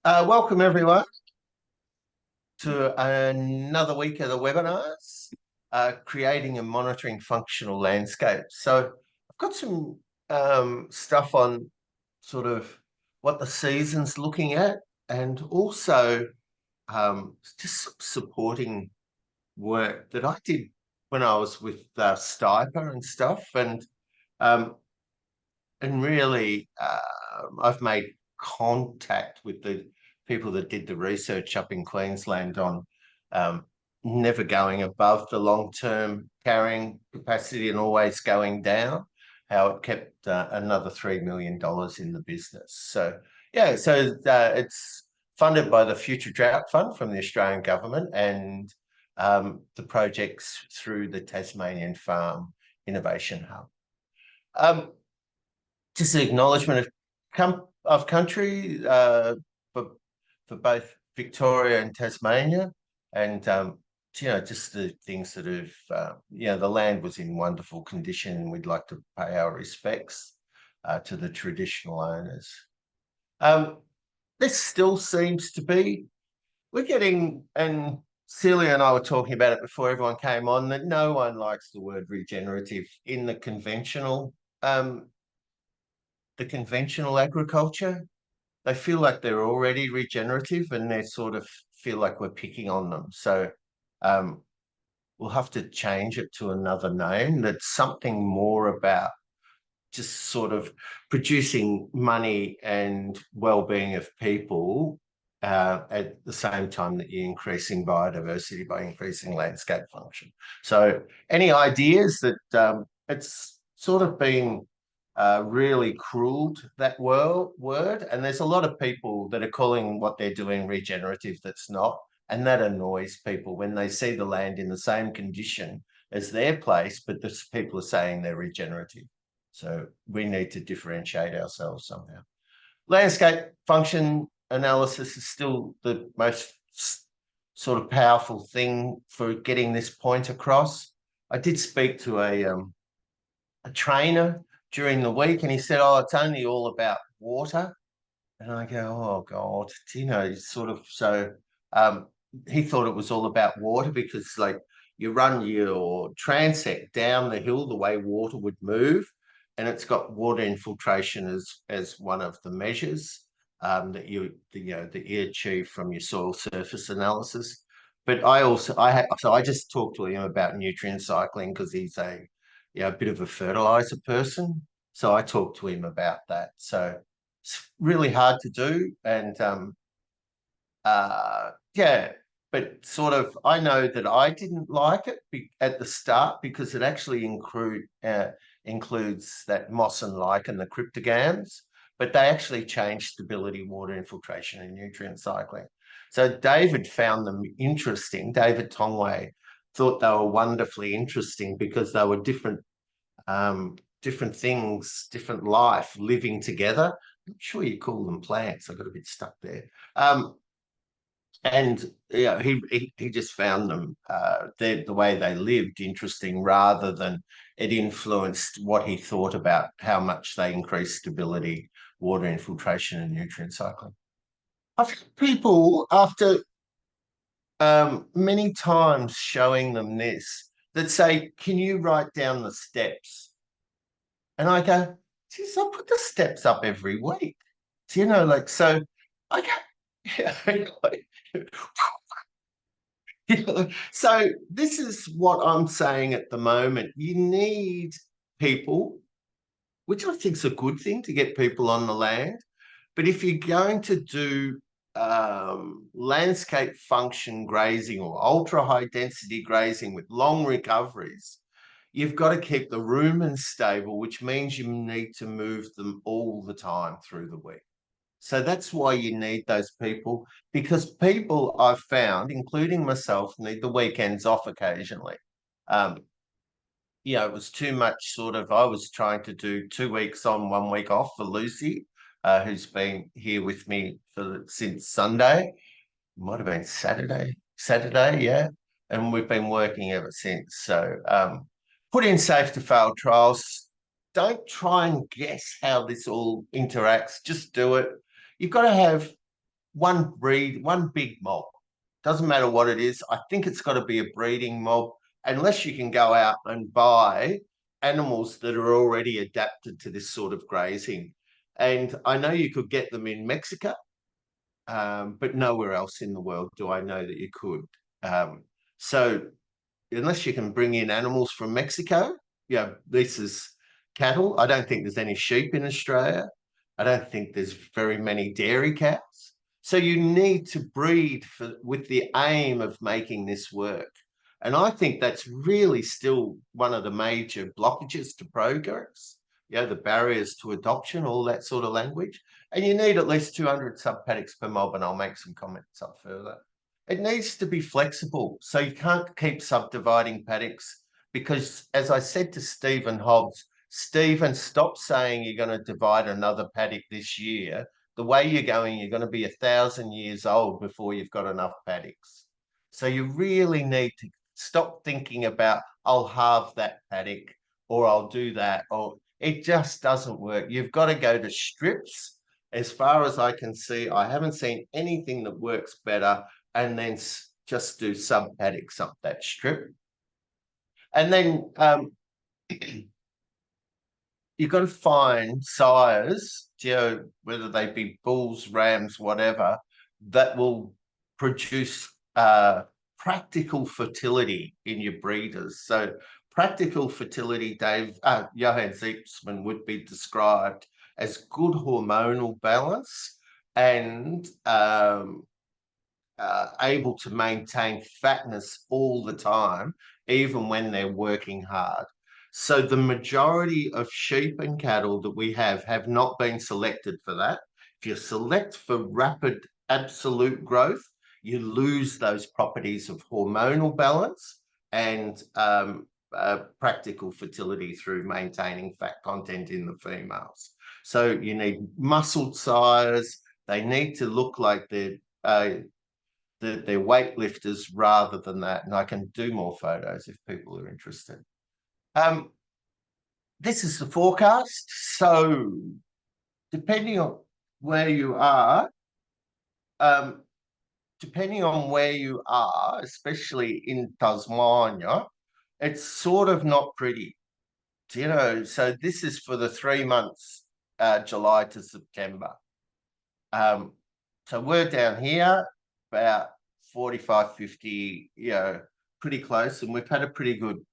Welcome everyone to another week of the webinars, creating and monitoring functional landscapes. So I've got some stuff on sort of what the season's looking at, and also just supporting work that I did when I was with Stiper and stuff, um, and really I've made contact with the people that did the research up in Queensland on um, never going above the long-term carrying capacity and always going down, how it kept another $3 million in the business. So, yeah, so it's funded by the Future Drought Fund from the Australian government, and the projects through the Tasmanian Farm Innovation Hub. Just an acknowledgement of country for both Victoria and Tasmania, and just the things that have the land was in wonderful condition, and we'd like to pay our respects to the traditional owners. This still seems to be, we're getting, and Celia and I were talking about it before everyone came on, that no one likes the word regenerative in the conventional agriculture. They feel like they're already regenerative, and they sort of feel like we're picking on them. So we'll have to change it to another name that's something more about just sort of producing money and well-being of people at the same time that you're increasing biodiversity by increasing landscape function. So any ideas that it's sort of been really cruel, that word, and there's a lot of people that are calling what they're doing regenerative that's not, and that annoys people when they see the land in the same condition as their place, but the people are saying they're regenerative. So we need to differentiate ourselves somehow. Landscape function analysis is still the most sort of powerful thing for getting this point across. I did speak to a trainer during the week, and he said, "Oh, it's only all about water." And I go, "Oh God," sort of. So he thought it was all about water because, like, you run your transect down the hill the way water would move, and it's got water infiltration as one of the measures that you achieve from your soil surface analysis. But I just talked to him about nutrient cycling because he's a bit of a fertilizer person. So I talked to him about that. So it's really hard to do, and but sort of, I know that I didn't like it at the start because it actually includes that moss and lichen, the cryptogams, but they actually change stability, water infiltration, and nutrient cycling. So David found them interesting. David Tongway thought they were wonderfully interesting because they were different things, different life living together. I'm sure you call them plants. I got a bit stuck there. And he just found them the way they lived interesting, rather than it influenced what he thought about how much they increased stability, water infiltration, and nutrient cycling. I've had people, after many times showing them this, that say, "Can you write down the steps?" And I go, "Geez, I put the steps up every week." So I go, so this is what I'm saying at the moment. You need people, which I think is a good thing, to get people on the land. But if you're going to do landscape function grazing or ultra high density grazing with long recoveries, you've got to keep the rumens stable, which means you need to move them all the time through the week. So that's why you need those people, because people, I've found, including myself, need the weekends off occasionally. It was too much sort of, I was trying to do 2 weeks on, 1 week off for Lucy, who's been here with me since Sunday. Might have been Saturday, yeah. And we've been working ever since. So put in safe to fail trials. Don't try and guess how this all interacts. Just do it. You've got to have one breed, one big mob. Doesn't matter what it is. I think it's got to be a breeding mob, unless you can go out and buy animals that are already adapted to this sort of grazing. And I know you could get them in Mexico, but nowhere else in the world do I know that you could. So unless you can bring in animals from Mexico, this is cattle. I don't think there's any sheep in Australia. I don't think there's very many dairy cows. So you need to breed with the aim of making this work. And I think that's really still one of the major blockages to progress, the barriers to adoption, all that sort of language. And you need at least 200 sub paddocks per mob, and I'll make some comments up further. It needs to be flexible. So you can't keep subdividing paddocks because, as I said to Stephen Hobbs, Stephen, stop saying you're going to divide another paddock this year. The way you're going, you're going to be 1,000 years old before you've got enough paddocks. So you really need to stop thinking about, I'll halve that paddock or I'll do that. Or it just doesn't work. You've got to go to strips. As far as I can see, I haven't seen anything that works better, and then just do sub paddocks up that strip. And then you've got to find sires, whether they be bulls, rams, whatever, that will produce practical fertility in your breeders. So practical fertility, Johann Ziepsman would be described as good hormonal balance and able to maintain fatness all the time, even when they're working hard. So the majority of sheep and cattle that we have not been selected for that. If you select for rapid absolute growth, you lose those properties of hormonal balance and practical fertility through maintaining fat content in the females. So you need muscled sires. They need to look like they're weightlifters rather than that. And I can do more photos if people are interested. This is the forecast. So depending on where you are, especially in Tasmania, it's sort of not pretty. So this is for the 3 months, July to September. So we're down here about 45, 50, pretty close. And we've had a pretty good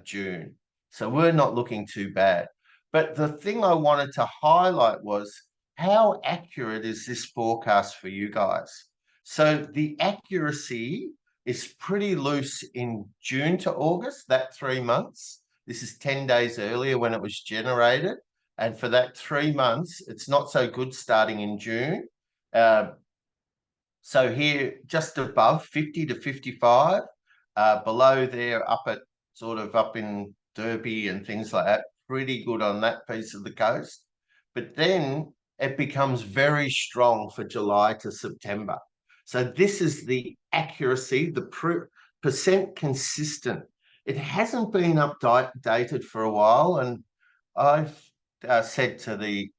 June. So we're not looking too bad. But the thing I wanted to highlight was, how accurate is this forecast for you guys? So the accuracy is pretty loose in June to August, that 3 months. This is 10 days earlier when it was generated. And for that 3 months, it's not so good starting in June. So here, just above 50 to 55, below there, up in Derby and things like that, pretty good on that piece of the coast. But then it becomes very strong for July to September. So this is the accuracy, the percent consistent. It hasn't been updated for a while, and I've said to the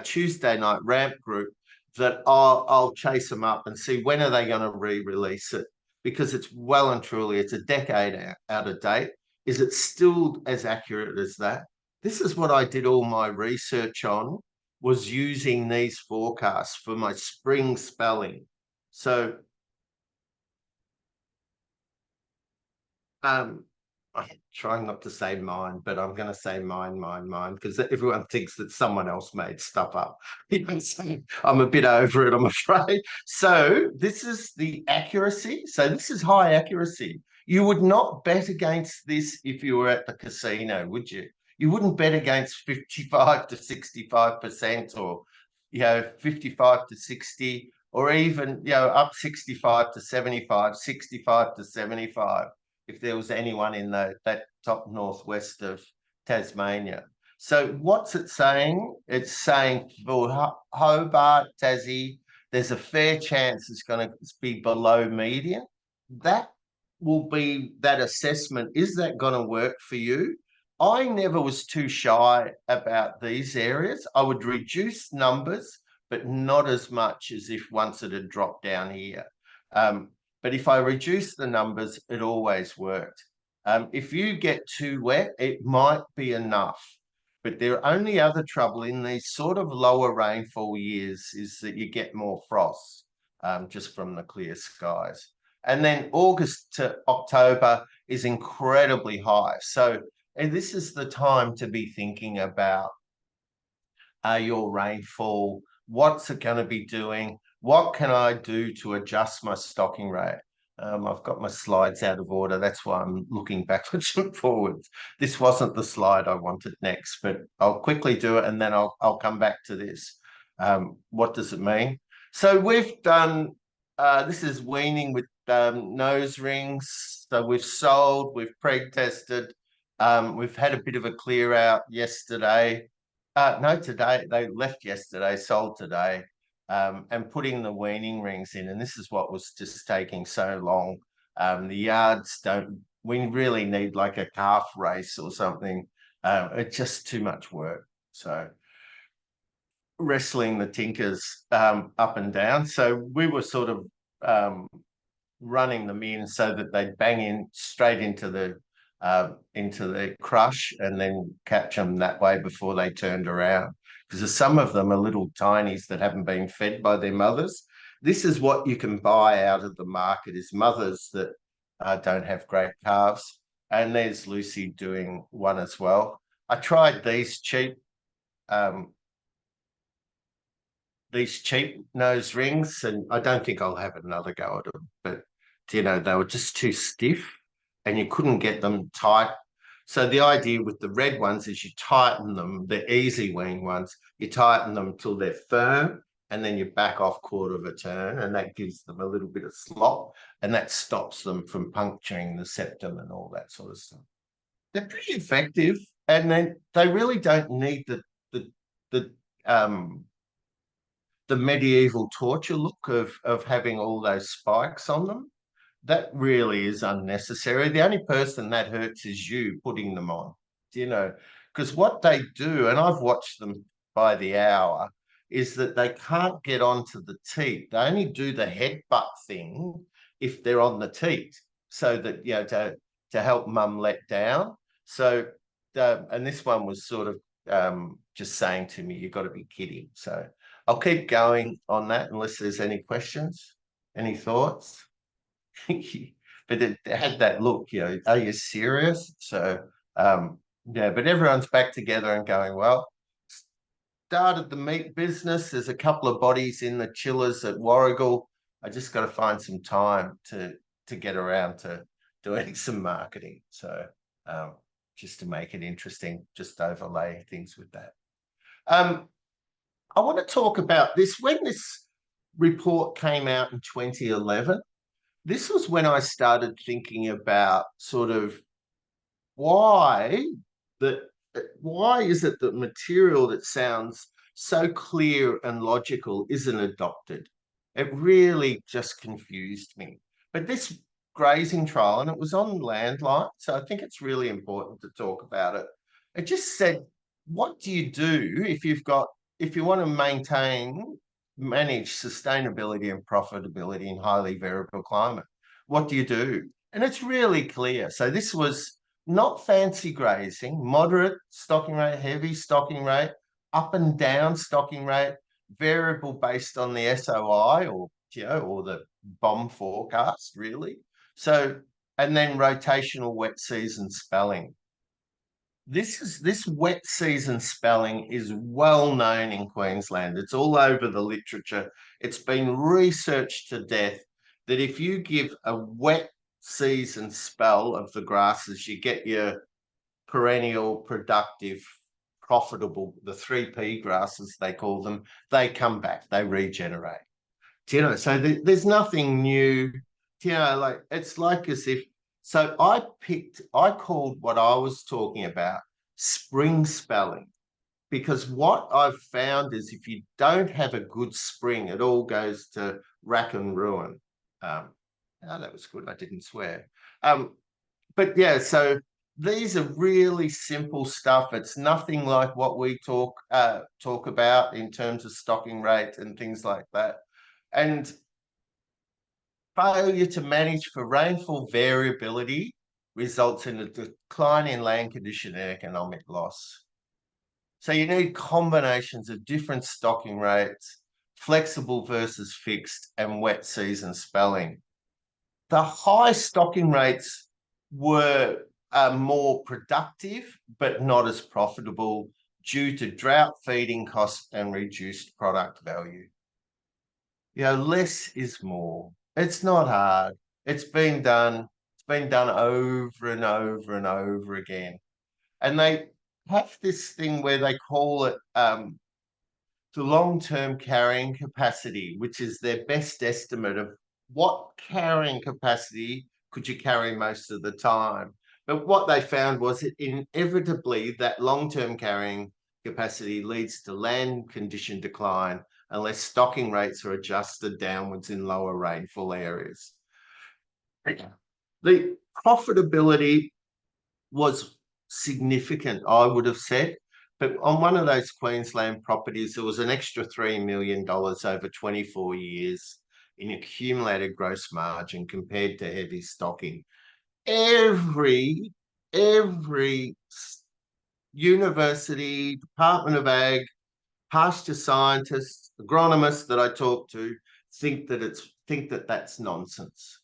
Tuesday night ramp group that I'll chase them up and see when are they going to re-release it, because it's well and truly, it's a decade out of date. Is it still as accurate as that? This is what I did all my research on, was using these forecasts for my spring spelling. So I'm trying not to say mine, but I'm going to say mine, because everyone thinks that someone else made stuff up. I'm a bit over it, I'm afraid. So this is the accuracy. So this is high accuracy. You would not bet against this if you were at the casino, would you? You wouldn't bet against 55 to 65% or, 55 to 60, or even, up 65 to 75, 65 to 75. If there was anyone in that top northwest of Tasmania. So what's it saying? It's saying for Hobart, Tassie, there's a fair chance it's going to be below median. That will be that assessment. Is that going to work for you? I never was too shy about these areas. I would reduce numbers, but not as much as if once it had dropped down here. But if I reduce the numbers, it always worked. If you get too wet, it might be enough. But the only other trouble in these sort of lower rainfall years is that you get more frost just from the clear skies. And then August to October is incredibly high. So and this is the time to be thinking about your rainfall, what's it going to be doing, what can I do to adjust my stocking rate. I've got my slides out of order. That's why I'm looking backwards and forwards. This wasn't the slide I wanted next, but I'll quickly do it and then I'll come back to this. What does it mean? So we've done, this is weaning with nose rings. So we've sold, we've pre-tested. We've had a bit of a clear out yesterday. No, today. They left yesterday, sold today. And putting the weaning rings in. And this is what was just taking so long. The yards we really need like a calf race or something. It's just too much work. So wrestling the tinkers up and down. So we were sort of running them in so that they'd bang in straight into the crush and then catch them that way before they turned around. Because some of them are little tinies that haven't been fed by their mothers. This is what you can buy out of the market is mothers that don't have great calves. And there's Lucy doing one as well. I tried these cheap nose rings, and I don't think I'll have another go at them. But, they were just too stiff and you couldn't get them tight. So the idea with the red ones is you tighten them, the easy wean ones, you tighten them till they're firm and then you back off quarter of a turn and that gives them a little bit of slop and that stops them from puncturing the septum and all that sort of stuff. They're pretty effective and then they really don't need the medieval torture look of having all those spikes on them. That really is unnecessary. The only person that hurts is you putting them on, because what they do, and I've watched them by the hour, is that they can't get onto the teat. They only do the headbutt thing if they're on the teat, so that, to help mum let down. So, and this one was sort of just saying to me, you've got to be kidding. So I'll keep going on that unless there's any questions, any thoughts. But it had that look, are you serious? So, but everyone's back together and going, well, started the meat business. There's a couple of bodies in the chillers at Warragul. I just got to find some time to get around to doing some marketing. So, just to make it interesting, just overlay things with that. I want to talk about this. When this report came out in 2011, this was when I started thinking about sort of why is it that material that sounds so clear and logical isn't adopted? It really just confused me. But this grazing trial, and it was on Landline, so I think it's really important to talk about it. It just said, what do you do if you want to manage sustainability and profitability in highly variable climate? What do you do? And it's really clear. So this was not fancy grazing, moderate stocking rate, heavy stocking rate, up and down stocking rate, variable based on the SOI or the BOM forecast, really. So, and then rotational wet season spelling. This wet season spelling is well known in Queensland. It's all over the literature. It's been researched to death that if you give a wet season spell of the grasses, you get your perennial, productive, profitable, the 3P grasses, they call them, they come back, they regenerate. So there's nothing new, it's like as if, so I called what I was talking about spring spelling, because what I've found is if you don't have a good spring, it all goes to rack and ruin. That was good. I didn't swear. But yeah, so these are really simple stuff. It's nothing like what we talk about in terms of stocking rate and things like that. And failure to manage for rainfall variability results in a decline in land condition and economic loss. So you need combinations of different stocking rates, flexible versus fixed, and wet season spelling. The high stocking rates were more productive, but not as profitable due to drought, feeding costs, and reduced product value. Less is more. It's not hard. It's been done. It's been done over and over and over again. And they have this thing where they call it the long-term carrying capacity, which is their best estimate of what carrying capacity could you carry most of the time. But what they found was that inevitably that long-term carrying capacity leads to land condition decline unless stocking rates are adjusted downwards in lower rainfall areas. The profitability was significant, I would have said. But on one of those Queensland properties, there was an extra $3 million over 24 years in accumulated gross margin compared to heavy stocking. Every university, Department of Ag, pasture scientists, agronomists that I talk to think that that's nonsense.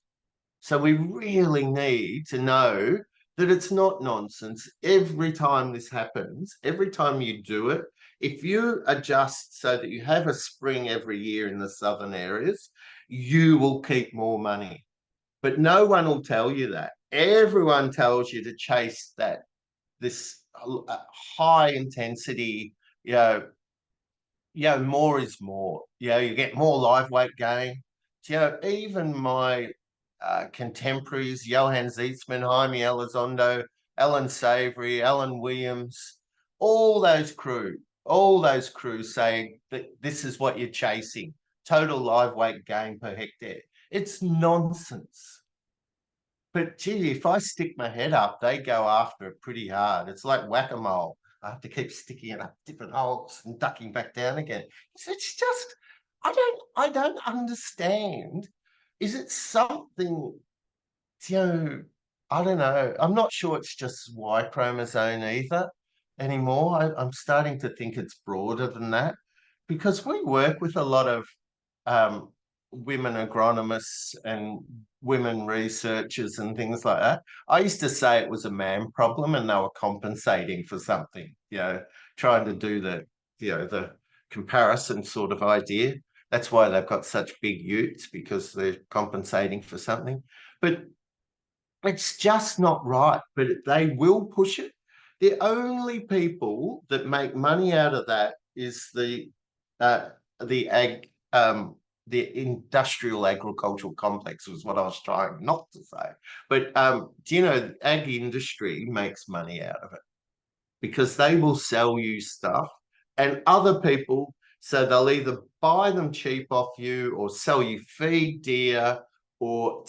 So we really need to know that it's not nonsense. Every time this happens, every time you do it, if you adjust so that you have a spring every year in the southern areas, you will keep more money. But no one will tell you that. Everyone tells you to chase this high intensity, more is more. You get more live weight gain. Even my contemporaries, Johann Zietsman, Jaime Elizondo, Alan Savory, Alan Williams, all those crews saying that this is what you're chasing, total live weight gain per hectare. It's nonsense. But gee, if I stick my head up, they go after it pretty hard. It's like whack-a-mole. I have to keep sticking it up different holes and ducking back down again. It's just, I don't understand. Is it something, I don't know. I'm not sure it's just Y chromosome either anymore. I'm starting to think it's broader than that because we work with a lot of um, women agronomists and women researchers and things like that. I used to say it was a man problem and they were compensating for something, trying to do the comparison sort of idea. That's why they've got such big utes, because they're compensating for something. But it's just not right. But they will push it. The only people that make money out of that is the industrial agricultural complex, was what I was trying not to say. But the ag industry makes money out of it because they will sell you stuff, and other people, so they'll either buy them cheap off you or sell you feed deer or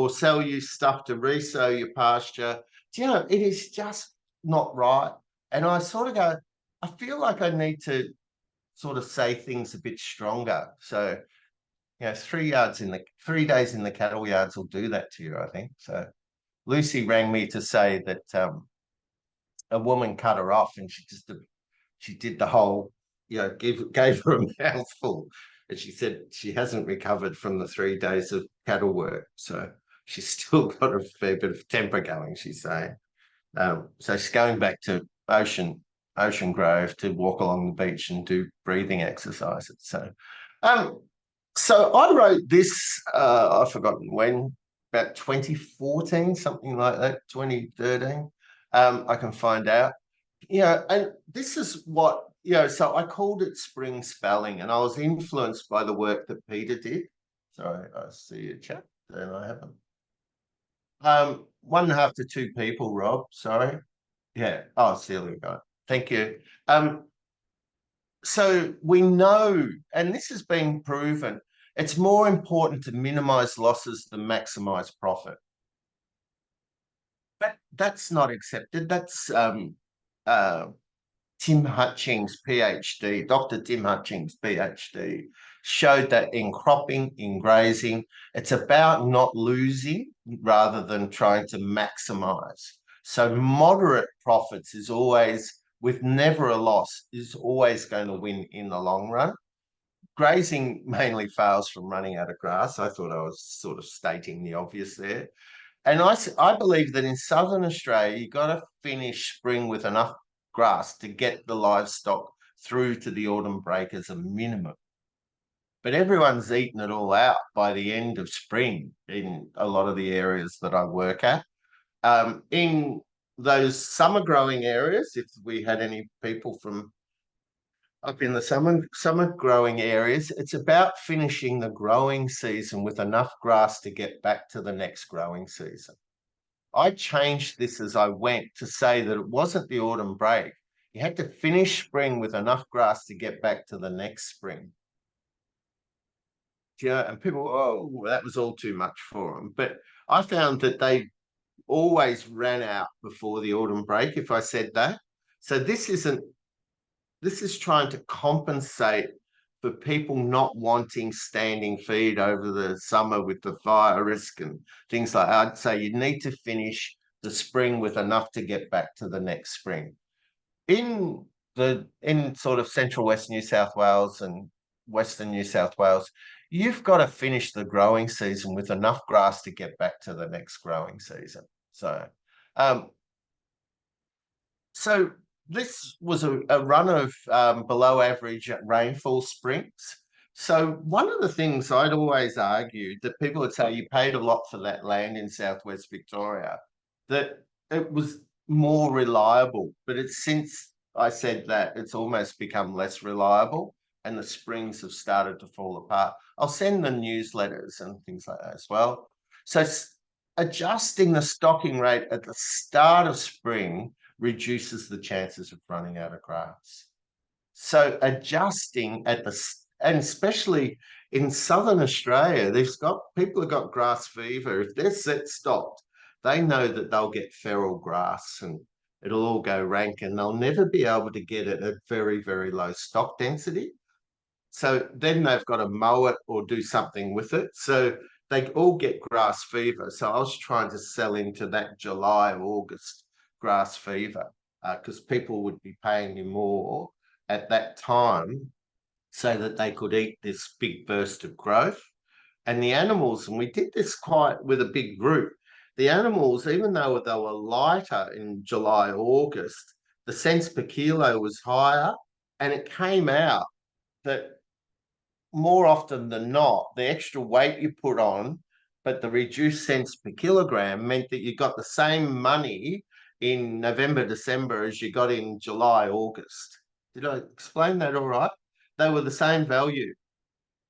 sell you stuff to resell your pasture. It is just not right. And I sort of go, I feel like I need to sort of say things a bit stronger. So, 3 days in the cattle yards will do that to you, I think. So Lucy rang me to say that a woman cut her off and she did the whole, gave her a mouthful. And she said she hasn't recovered from the 3 days of cattle work. So she's still got a fair bit of temper going, she's saying. So she's going back to Ocean Grove to walk along the beach and do breathing exercises. So I wrote this, I've forgotten when, about 2014, something like that, 2013. I can find out. And this is what, so I called it spring spelling, and I was influenced by the work that Peter did. Sorry, I see a chat, and I haven't. 1.5 to 2 people, Rob. Sorry. Yeah. Oh, see, there we go. Thank you. So we know, and this has been proven, it's more important to minimize losses than maximize profit. But that's not accepted. That's Tim Hutchings, PhD, Dr. Tim Hutchings, PhD, showed that in cropping, in grazing, it's about not losing rather than trying to maximize. So moderate profits is always, with never a loss, is always going to win in the long run. Grazing mainly fails from running out of grass. I thought I was sort of stating the obvious there. And I believe that in southern Australia, you've got to finish spring with enough grass to get the livestock through to the autumn break as a minimum. But everyone's eaten it all out by the end of spring in a lot of the areas that I work at. In those summer growing areas, if we had any people from up in the summer growing areas, it's about finishing the growing season with enough grass to get back to the next growing season. I changed this as I went to say that it wasn't the autumn break. You had to finish spring with enough grass to get back to the next spring. Yeah, and people, oh, that was all too much for them. But I found that they always ran out before the autumn break if I said that. So this is trying to compensate for people not wanting standing feed over the summer with the fire risk and things like that. I'd say you need to finish the spring with enough to get back to the next spring. In sort of central west New South Wales and western New South Wales, you've got to finish the growing season with enough grass to get back to the next growing season. Um, so this was a run of below average rainfall springs. So one of the things I'd always argued that people would say you paid a lot for that land in southwest Victoria, that it was more reliable. But it's since I said that it's almost become less reliable and the springs have started to fall apart. I'll send the newsletters and things like that as well. So adjusting the stocking rate at the start of spring reduces the chances of running out of grass. So adjusting at and especially in southern Australia, people have got grass fever. If they're set stocked, they know that they'll get feral grass and it'll all go rank and they'll never be able to get it at very, very low stock density. So then they've got to mow it or do something with it. So they all get grass fever. So I was trying to sell into that July, August grass fever because people would be paying me more at that time so that they could eat this big burst of growth. And the animals, and we did this quite with a big group, the animals, even though they were lighter in July, August, the cents per kilo was higher. And it came out that more often than not, the extra weight you put on, but the reduced cents per kilogram meant that you got the same money in November, December as you got in July, August. Did I explain that all right? They were the same value.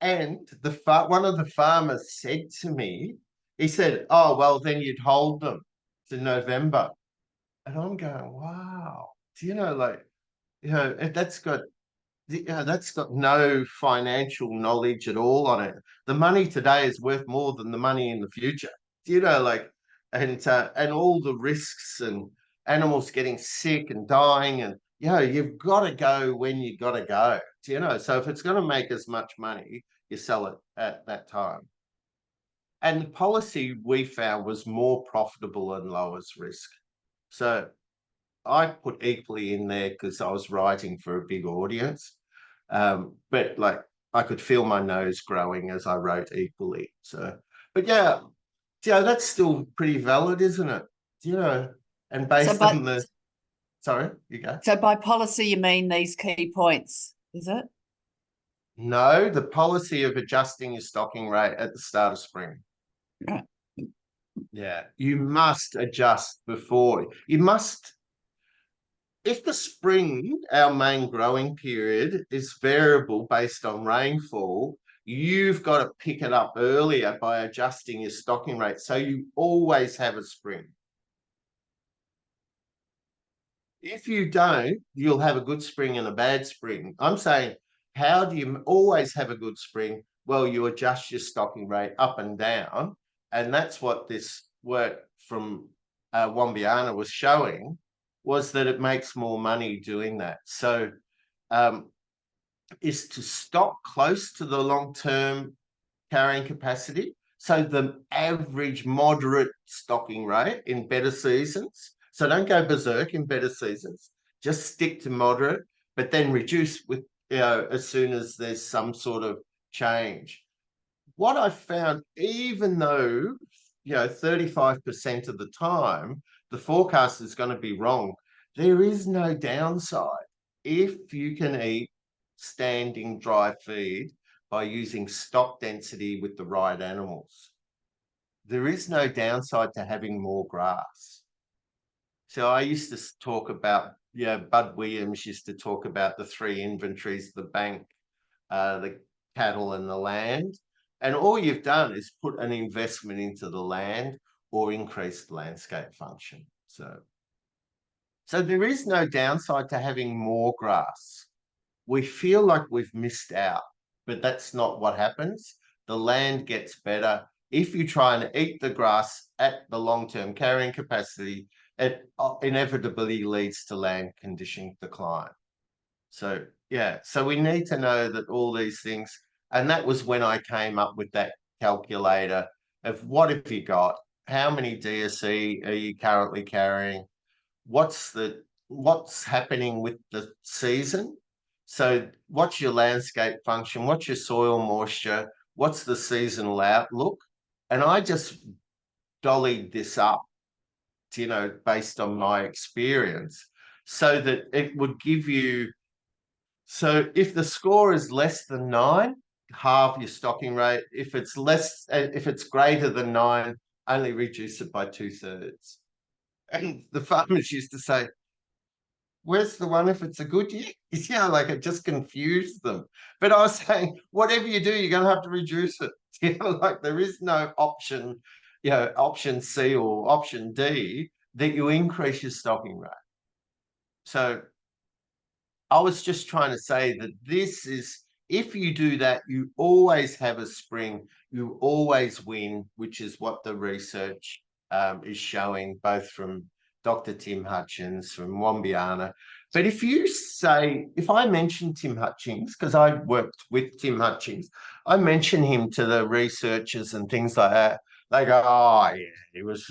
And one of the farmers said to me, he said, oh, well, then you'd hold them to November. And I'm going, wow. Do you know, like, that's got no financial knowledge at all on it. The money today is worth more than the money in the future. Do you know, like, and all the risks and animals getting sick and dying, and you've got to go when you got to go. Do you know? So if it's going to make as much money, you sell it at that time. And the policy we found was more profitable and lowers risk. So I put equally in there because I was writing for a big audience. But like I could feel my nose growing as I wrote equally. So, but yeah, that's still pretty valid, isn't it? And based on sorry, you go. So by policy, you mean these key points, is it? No, the policy of adjusting your stocking rate at the start of spring. Right. Yeah, you must adjust before. You must if the spring, our main growing period, is variable based on rainfall, you've got to pick it up earlier by adjusting your stocking rate. So you always have a spring. If you don't, you'll have a good spring and a bad spring. I'm saying, how do you always have a good spring? Well, you adjust your stocking rate up and down. And that's what this work from Wombiana was showing was that it makes more money doing that. So is to stock close to the long-term carrying capacity. So the average moderate stocking rate in better seasons. So don't go berserk in better seasons. Just stick to moderate, but then reduce with, as soon as there's some sort of change. What I found, even though 35% of the time the forecast is going to be wrong, there is no downside if you can eat standing dry feed by using stock density with the right animals. There is no downside to having more grass. So I used to talk about, Bud Williams used to talk about the three inventories: the bank, the cattle, and the land. And all you've done is put an investment into the land or increased landscape function. So there is no downside to having more grass. We feel like we've missed out, but that's not what happens. The land gets better. If you try and eat the grass at the long-term carrying capacity, it inevitably leads to land condition decline. So, so we need to know that all these things, and that was when I came up with that calculator of what have you got, how many DSE are you currently carrying, what's happening with the season. So what's your landscape function? What's your soil moisture? What's the seasonal outlook? And I just dollied this up, based on my experience, so that it would give you. So if the score is less than 9, halve your stocking rate. If it's greater than 9, only reduce it by 2/3. And the farmers used to say, where's the one if it's a good year? Like it just confused them. But I was saying, whatever you do, you're going to have to reduce it. Like there is no option, option C or option D that you increase your stocking rate. So I was just trying to say that this is, if you do that, you always have a spring, you always win, which is what the research is showing, both from Dr. Tim Hutchings, from Wombiana. But if I mention Tim Hutchings, because I worked with Tim Hutchings, I mention him to the researchers and things like that, they go, oh yeah, he was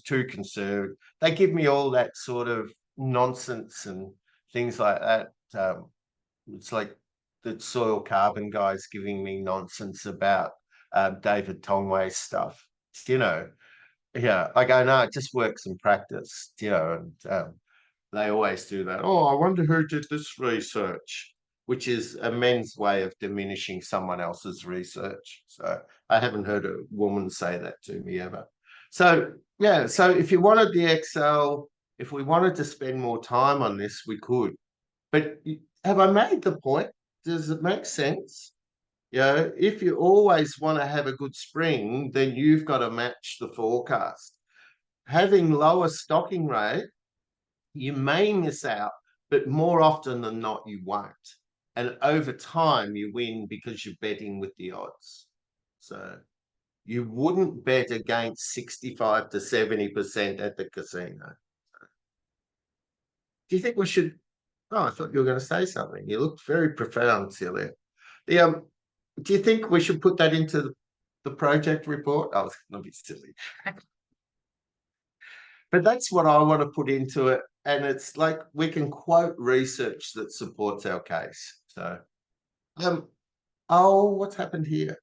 too conservative. They give me all that sort of nonsense and things like that. It's like the soil carbon guys giving me nonsense about David Tongway's stuff. I go, no, it just works in practice. And they always do that. Oh, I wonder who did this research, which is a men's way of diminishing someone else's research. So I haven't heard a woman say that to me ever. So so if you wanted the Excel, if we wanted to spend more time on this, we could. But have I made the point? Does it make sense? If you always want to have a good spring, then you've got to match the forecast. Having lower stocking rate, you may miss out, but more often than not, you won't. And over time, you win because you're betting with the odds. So you wouldn't bet against 65 to 70% at the casino. Do you think we should? Oh, I thought you were going to say something. You looked very profound, Celia. Do you think we should put that into the project report? I was going to be silly. But that's what I want to put into it. And it's like we can quote research that supports our case. So, what's happened here?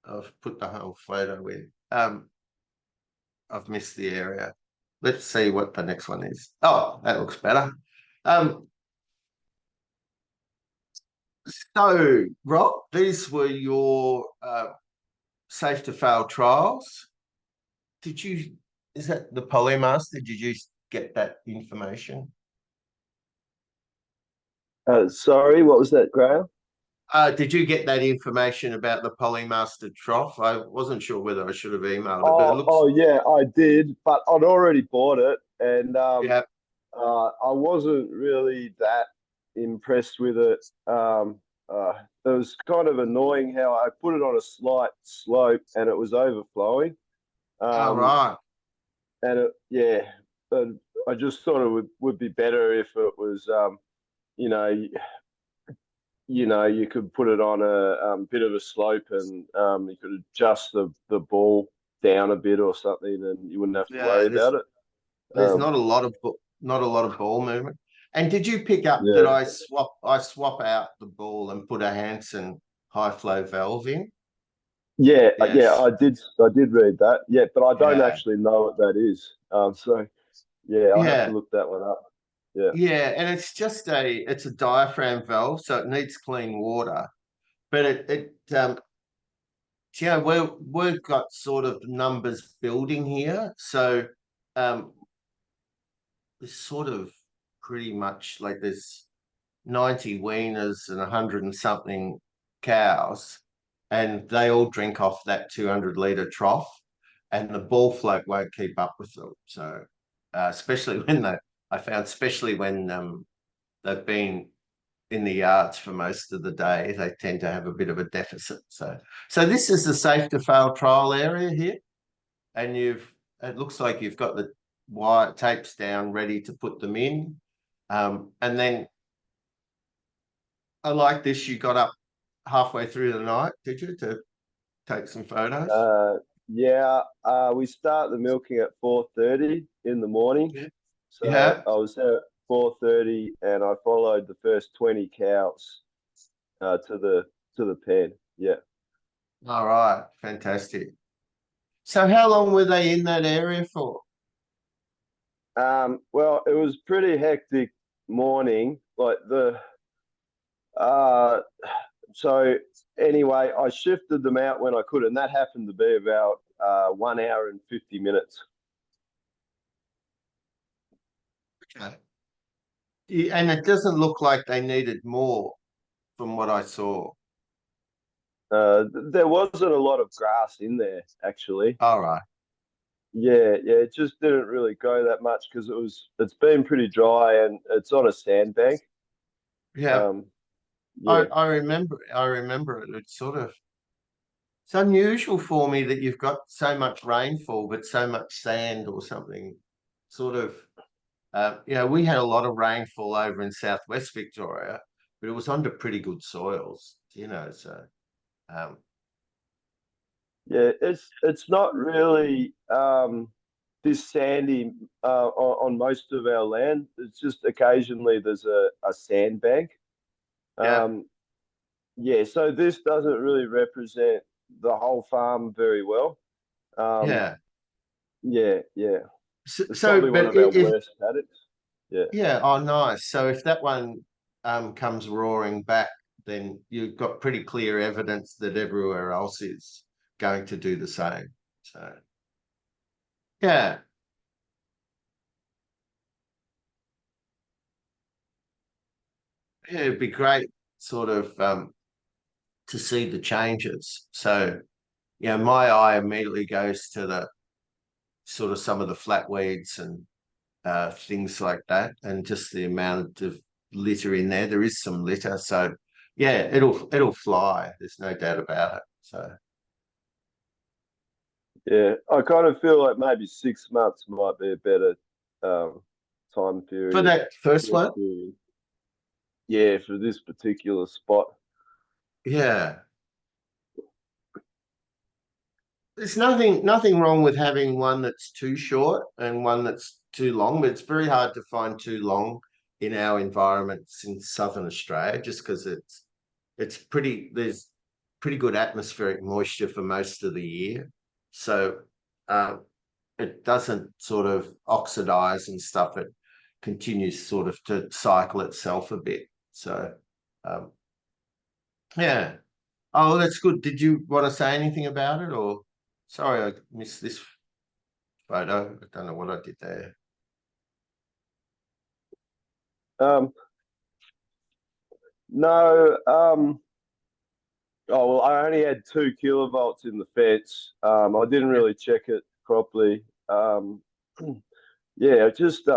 I've put the whole photo in. I've missed the area. Let's see what the next one is. Oh, that looks better. So, Rob, these were your safe to fail trials. Is that the Polymaster? Did you get that information? Sorry, what was that, Graham? Did you get that information about the Polymaster trough? I wasn't sure whether I should have emailed it, but it looks. Oh yeah, I did, but I'd already bought it, and Yeah. I wasn't really that impressed with it. It was kind of annoying how I put it on a slight slope and it was overflowing. Oh, right. and yeah, but I just thought it would be better if it was, you know, you could put it on a bit of a slope, and you could adjust the ball down a bit or something, and you wouldn't have to Yeah, worry about it. there's Um, not a lot of not a lot of ball movement. And did you pick up that yeah, I swap out the ball and put a Hanson high flow valve in? yeah, Yes. I did read that. Yeah, but I don't Yeah. actually know what that is. So yeah, I'll have to Yeah. look that one up. Yeah. Yeah. And it's a diaphragm valve, so it needs clean water. But yeah, we've got sort of numbers building here. So um there's sort of pretty much like there's 90 weaners and 100 and something cows, and they all drink off that 200 litre trough, and the ball float won't keep up with them. So, especially when I found, especially when they've been in the yards for most of the day, they tend to have a bit of a deficit. So this is the safe to fail trial area here, and it looks like you've got the wire tapes down ready to put them in. And then I like this. You got up halfway through the night, did you, to take some photos? Uh, yeah. We start the milking at 4:30 in the morning. Yeah. So Yeah. I was there at 4:30, and I followed the first 20 cows to the pen. Yeah. All right. Fantastic. So how long were they in that area for? Well, it was pretty hectic morning. Like uh, so anyway, I shifted them out when I could, and that happened to be about 1 hour and 50 minutes. Okay. And it doesn't look like they needed more from what I saw. There wasn't a lot of grass in there, actually. All right. Yeah, it just didn't really grow that much because it's been pretty dry and it's on a sandbank. Yeah. Um, I, yeah, I remember I remember it. It's unusual for me that you've got so much rainfall but so much sand or something. Sort of we had a lot of rainfall over in southwest Victoria, but it was under pretty good soils, so um, yeah, it's not really this sandy on most of our land. It's just occasionally there's a sandbank. yeah, Um, yeah, so this doesn't really represent the whole farm very well. Um, yeah. yeah, So, it's so probably one but of our if worst paddocks. Yeah. yeah, oh nice. So if that one comes roaring back, then you've got pretty clear evidence that everywhere else is going to do the same. So yeah, yeah, it'd be great sort of to see the changes. So my eye immediately goes to the sort of some of the flatweeds and things like that, and just the amount of litter in there. There is some litter, so yeah, it'll fly. There's no doubt about it. So Yeah, I kind of feel like maybe 6 months might be a better um, time for period. that first Yeah, one, yeah, for this particular spot. yeah, there's nothing wrong with having one that's too short and one that's too long, but it's very hard to find too long in our environments in southern Australia, just because there's pretty good atmospheric moisture for most of the year. So um, it doesn't sort of oxidize and stuff. It continues sort of to cycle itself a bit. So um, yeah. Oh, that's good. Did you want to say anything about it, or sorry, I missed this photo. I don't know what I did there. Um, no, oh well, I only had 2 kilovolts in the fence. I didn't Yeah. really check it properly. Yeah, just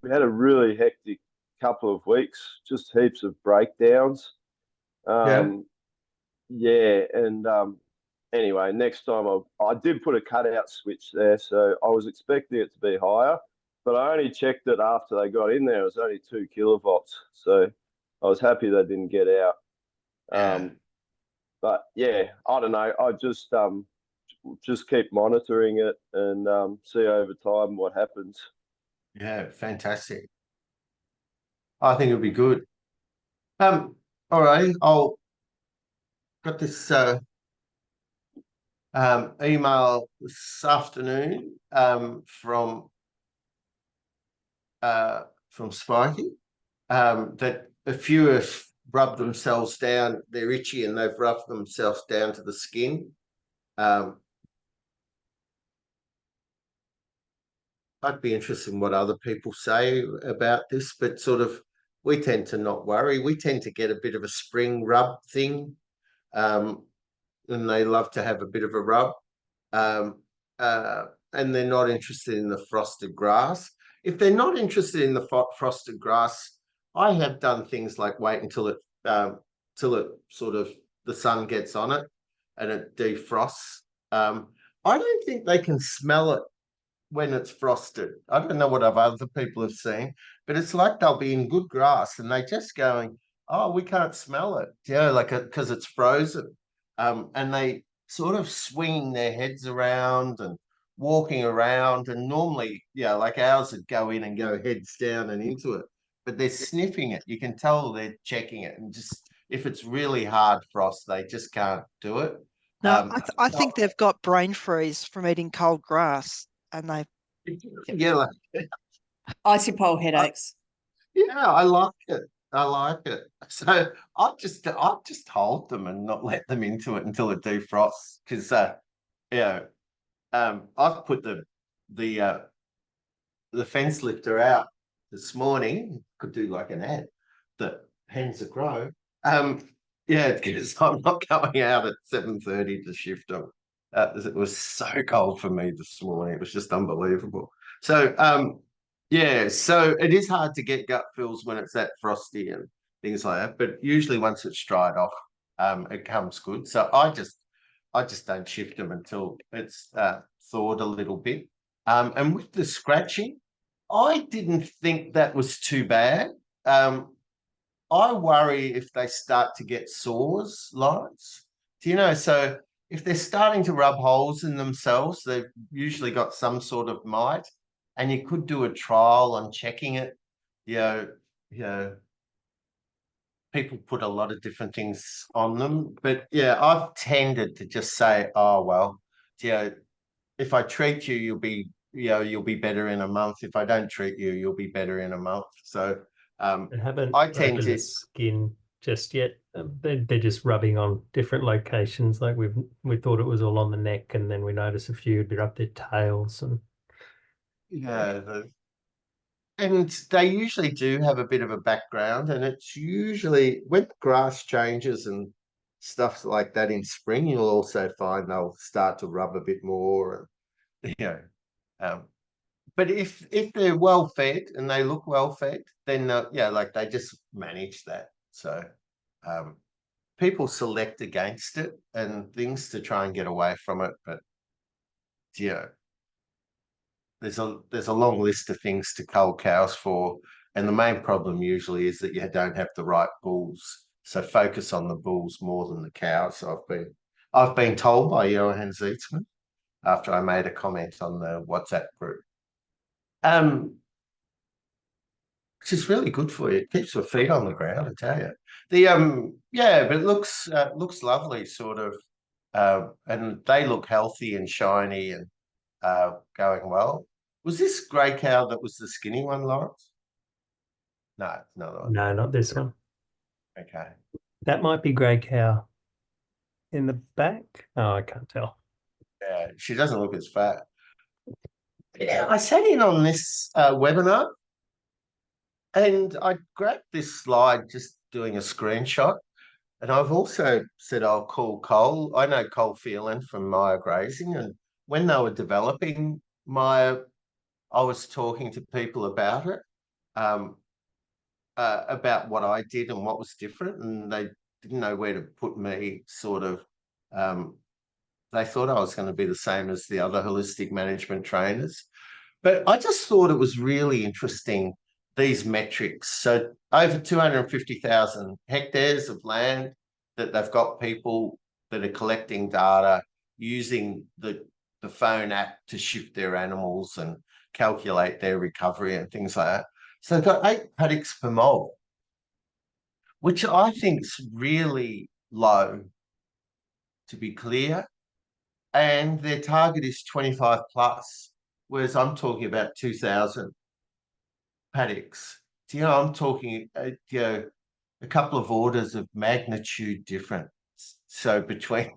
we had a really hectic couple of weeks, just heaps of breakdowns. Yeah. Yeah, and anyway, next time I did put a cutout switch there, so I was expecting it to be higher, but I only checked it after they got in there. It was only 2 kilovolts, so I was happy they didn't get out. Yeah. But yeah, I don't know. I just keep monitoring it and see over time what happens. Yeah, fantastic. I think it'll be good. All right, I'll got this email this afternoon from Spikey that a few have rubbed themselves down. They're itchy and they've rubbed themselves down to the skin. I'd be interested in what other people say about this, but sort of we tend to not worry. We tend to get a bit of a spring rub thing, and they love to have a bit of a rub. And they're not interested in the frosted grass. If they're not interested in the frosted grass, I have done things like wait until it sort of the sun gets on it and it defrosts. I don't think they can smell it when it's frosted. I don't know what other people have seen, but it's like they'll be in good grass and they just going, oh, we can't smell it, like because it's frozen. And they sort of swinging their heads around and walking around, and normally, like ours would go in and go heads down and into it, but they're sniffing it. You can tell they're checking it, and just if it's really hard frost, they just can't do it. No, I think they've got brain freeze from eating cold grass, and they yeah, Icy pole headaches. yeah, I like it. I like it. So I just hold them and not let them into it until it defrosts. Because I've put the fence lifter out this morning. Could do like an ad that hens a crow. Yeah, because I'm not going out at 7:30 to shift them. It was so cold for me this morning. It was just unbelievable. So yeah, so it is hard to get gut fills when it's that frosty and things like that. But usually once it's dried off, it comes good. So I just don't shift them until it's thawed a little bit. And with the scratching, I didn't think that was too bad. I worry if they start to get sores, Lawrence. So if they're starting to rub holes in themselves, they've usually got some sort of mite, and you could do a trial on checking it. You know, people put a lot of different things on them, but yeah, I've tended to just say, oh well, if I treat you, you'll be better in a month. If I don't treat you, you'll be better in a month. So They haven't I tend opened to the skin just yet. They're just rubbing on different locations. Like we thought it was all on the neck, and then we noticed a few would be up their tails and and they usually do have a bit of a background, and it's usually when the grass changes and stuff like that in spring, you'll also find they'll start to rub a bit more, and but if they're well fed and they look well fed, then like they just manage that. So people select against it and things to try and get away from it, but there's a long list of things to cull cows for, and the main problem usually is that you don't have the right bulls. So focus on the bulls more than the cows. I've been told by Johan Zeitsman after I made a comment on the WhatsApp group. Which is really good for you. It keeps your feet on the ground, I tell you. But it looks lovely, sort of, and they look healthy and shiny and going well. Was this grey cow that was the skinny one, Lawrence? No, it's not one. no, not this one. Okay. That might be grey cow in the back. Oh, I can't tell. Yeah, she doesn't look as fat. Yeah, I sat in on this webinar, and I grabbed this slide just doing a screenshot. And I've also said I'll call Cole. I know Cole Phelan from Maya Grazing, and when they were developing Maya, I was talking to people about it, about what I did and what was different, and they didn't know where to put me, sort of. they thought I was going to be the same as the other holistic management trainers. But I just thought it was really interesting, these metrics. So over 250,000 hectares of land that they've got people that are collecting data using the phone app to shift their animals and calculate their recovery and things like that. So they've got 8 paddocks per mole, which I think is really low, to be clear. And their target is 25 plus, whereas I'm talking about 2,000 paddocks. Do you know, I'm talking, you know, a couple of orders of magnitude difference. So between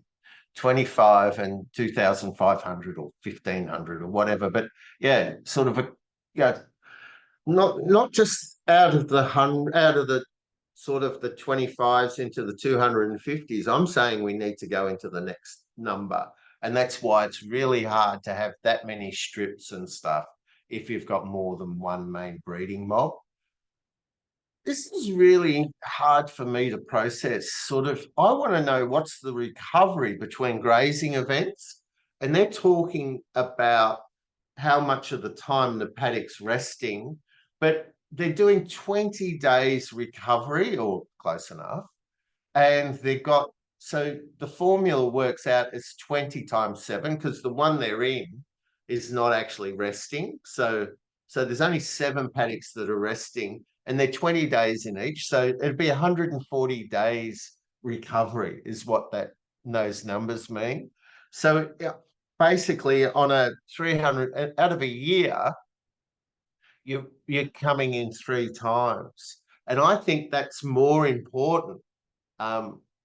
25 and 2,500 or 1,500 or whatever. But yeah, sort of a, yeah, not just out of the sort of the 25s into the 250s. I'm saying we need to go into the next number. And that's why it's really hard to have that many strips and stuff if you've got more than one main breeding mob. This is really hard for me to process. Sort of, I want to know what's the recovery between grazing events. And they're talking about how much of the time the paddock's resting, but they're doing 20 days recovery or close enough. And they've got, so the formula works out as 20 times 7 because the one they're in is not actually resting. So there's only 7 paddocks that are resting and they're 20 days in each. So it'd be 140 days recovery is what those numbers mean. So basically on a 300 out of a year, you're coming in 3 times. And I think that's more important,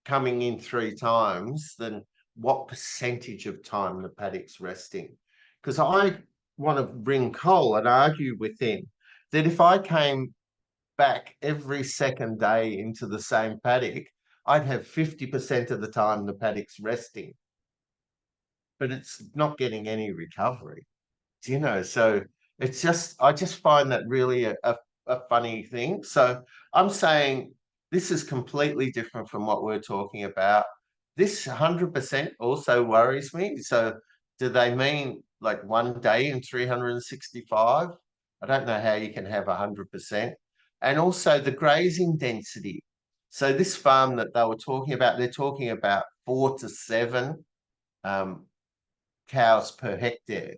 coming in 3 times than what percentage of time the paddock's resting. Because I want to bring Cole and argue with him that if I came back every second day into the same paddock, I'd have 50% of the time the paddock's resting. But it's not getting any recovery. Do you know? So it's just, I just find that really a funny thing. So I'm saying this is completely different from what we're talking about. This 100% also worries me. So do they mean like 1 day in 365? I don't know how you can have 100%. And also the grazing density. So this farm that they were talking about, they're talking about 4 to 7 cows per hectare.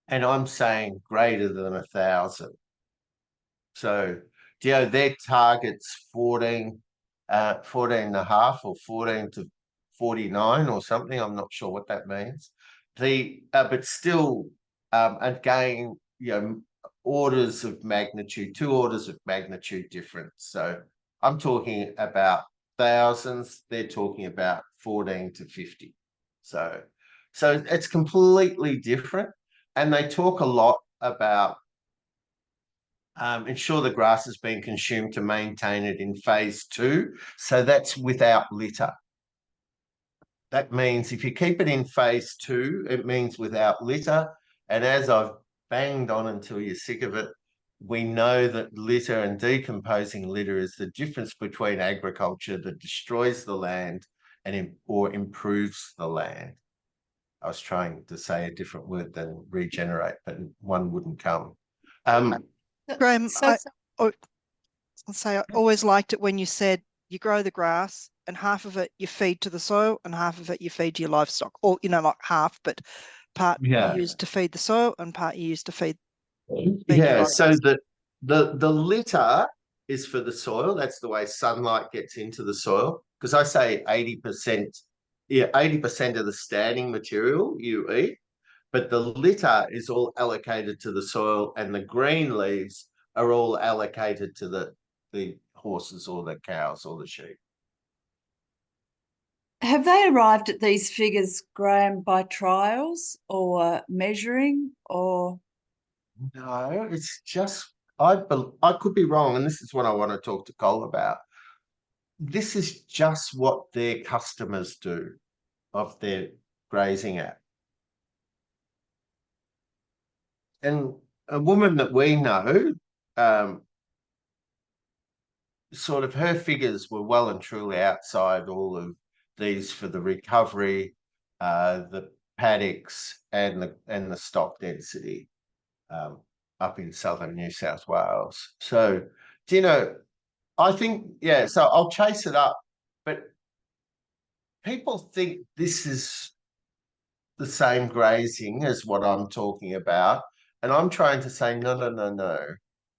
And I'm saying greater than 1,000. So, you know, their target's 14 and a half or 14 to 49 or something. I'm not sure what that means. But still, again, you know, orders of magnitude, 2 orders of magnitude difference. So I'm talking about thousands. They're talking about 14 to 50. So it's completely different. And they talk a lot about ensure the grass is being consumed to maintain it in phase 2. So that's without litter. That means if you keep it in phase 2, it means without litter. And as I've banged on until you're sick of it, we know that litter and decomposing litter is the difference between agriculture that destroys the land or improves the land. I was trying to say a different word than regenerate, but one wouldn't come. Graham, So- I'll say I always liked it when you said you grow the grass and half of it you feed to the soil and half of it you feed to your livestock, or, you know, like half, but part you use to feed the soil and part you use to feed Yeah, so the litter is for the soil. That's the way sunlight gets into the soil. Because I say 80%, 80% of the standing material you eat, but the litter is all allocated to the soil and the green leaves are all allocated to the horses or the cows or the sheep. Have they arrived at these figures, Graham, by trials or measuring or? No, it's just, I could be wrong, and this is what I want to talk to Cole about. This is just what their customers do of their grazing app. And a woman that we know, sort of her figures were well and truly outside all of these for the recovery. the paddocks and the stock density up in southern New South Wales. So, do you know, I think, yeah, so I'll chase it up, but people think this is the same grazing as what I'm talking about. And I'm trying to say, no.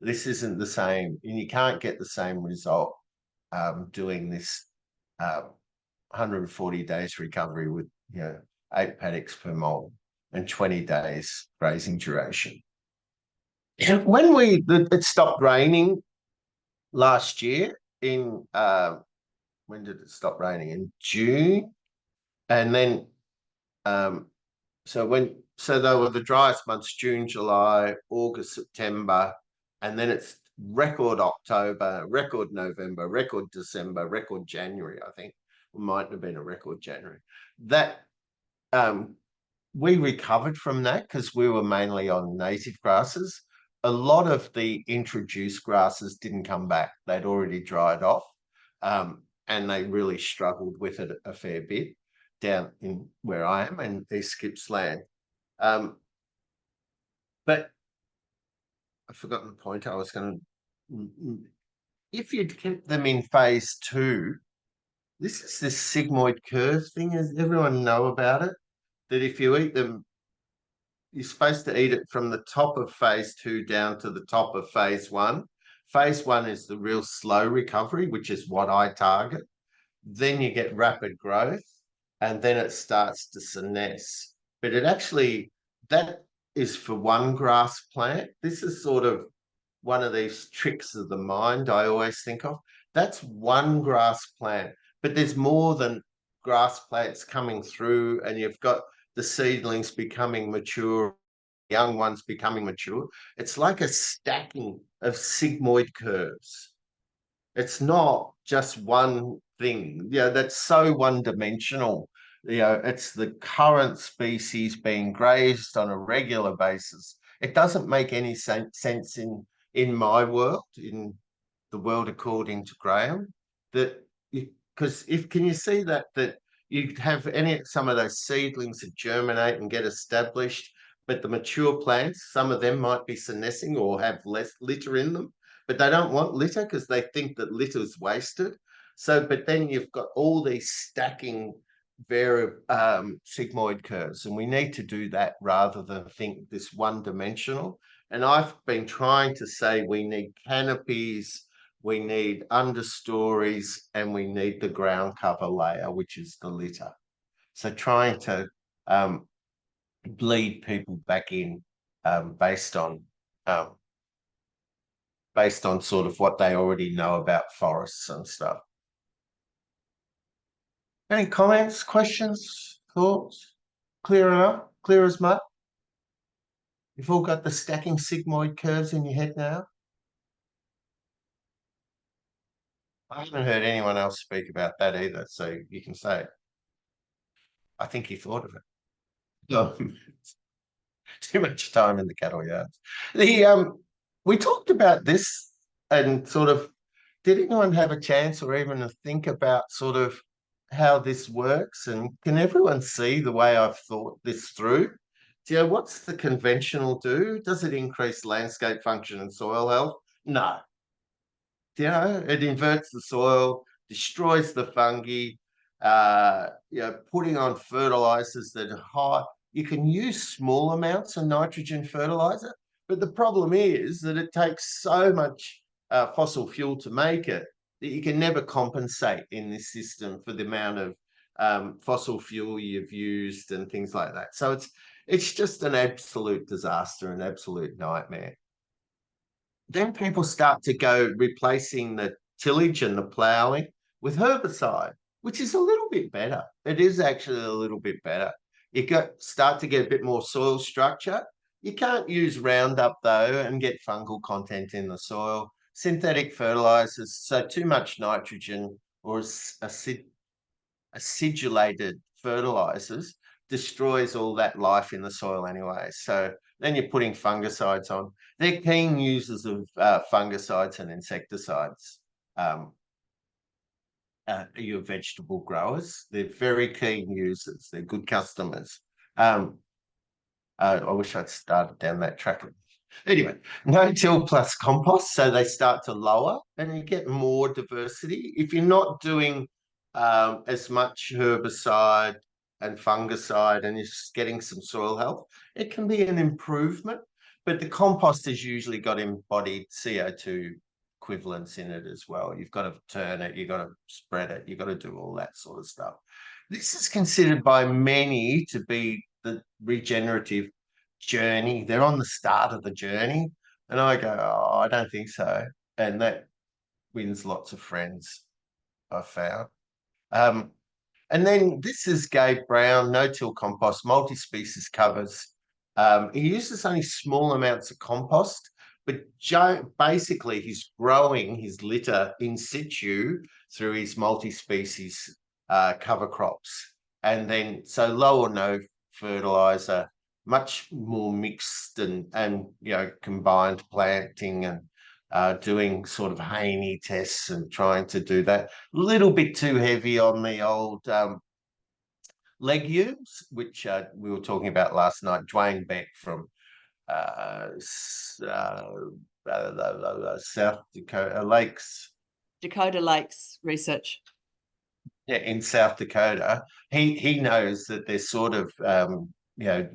This isn't the same. And you can't get the same result doing this 140 days recovery with, 8 paddocks per mob and 20 days grazing duration. And when it stopped raining last year in, when did it stop raining? In June. And then, so they were the driest months, June, July, August, September, and then it's record October, record November, record December, record January, I think. It might have been a record January. That we recovered from that because we were mainly on native grasses. A lot of the introduced grasses didn't come back. They'd already dried off, and they really struggled with it a fair bit down in where I am in East Gippsland. But I've forgotten the point I was going to... If you'd kept them in phase 2, this is the sigmoid curve thing. Does everyone know about it? That if you eat them, you're supposed to eat it from the top of phase 2 down to the top of phase 1. Phase 1 is the real slow recovery, which is what I target. Then you get rapid growth, and then it starts to senesce. But it actually, that is for one grass plant. This is sort of one of these tricks of the mind I always think of. That's one grass plant, but there's more than grass plants coming through, and you've got the seedlings becoming mature, young ones becoming mature. It's like a stacking of sigmoid curves. It's not just one thing. That's so one-dimensional. It's the current species being grazed on a regular basis. It doesn't make any sense in my world, in the world according to Graham, that because can you see that you have some of those seedlings that germinate and get established, but the mature plants, some of them might be senescing or have less litter in them, but they don't want litter because they think that litter is wasted. So, but then you've got all these stacking sigmoid curves, and we need to do that rather than think this one-dimensional. And I've been trying to say we need canopies, we need understories, and we need the ground cover layer, which is the litter. So trying to bleed people back in based on sort of what they already know about forests and stuff. Any comments, questions, thoughts? Clear enough? Clear as mud? You've all got the stacking sigmoid curves in your head now? I haven't heard anyone else speak about that either, so you can say it. I think he thought of it. No. Too much time in the cattle yards. We talked about this and sort of, did anyone have a chance or even a think about sort of how this works? And can everyone see the way I've thought this through? What's the conventional do? Does it increase landscape function and soil health? No. It inverts the soil, destroys the fungi, putting on fertilizers that are high. You can use small amounts of nitrogen fertilizer, but the problem is that it takes so much fossil fuel to make it that you can never compensate in this system for the amount of fossil fuel you've used and things like that. So it's just an absolute disaster, an absolute nightmare. Then people start to go replacing the tillage and the ploughing with herbicide, which is a little bit better. It is actually a little bit better. You start to get a bit more soil structure. You can't use Roundup though and get fungal content in the soil. Synthetic fertilizers, so too much nitrogen or acidulated fertilizers destroys all that life in the soil anyway. So then you're putting fungicides on. They're keen users of fungicides and insecticides. your vegetable growers. They're very keen users. They're good customers. I wish I'd started down that track. Anyway, no-till plus compost, so they start to lower and you get more diversity. If you're not doing as much herbicide and fungicide and you're just getting some soil health, it can be an improvement. But the compost has usually got embodied CO2 equivalents in it as well. You've got to turn it, you've got to spread it, you've got to do all that sort of stuff. This is considered by many to be the regenerative journey. They're on the start of the journey. And I go, oh, I don't think so. And that wins lots of friends, I've found. And then this is Gabe Brown, no-till compost, multi-species covers. He uses only small amounts of compost, but basically he's growing his litter in situ through his multi-species cover crops. And then, so low or no fertilizer, much more mixed and you know, combined planting and doing sort of Haney tests and trying to do that. A little bit too heavy on the old legumes, which we were talking about last night. Dwayne Beck from South Dakota Lakes. Dakota Lakes Research. Yeah, in South Dakota, he knows that there's sort of you know,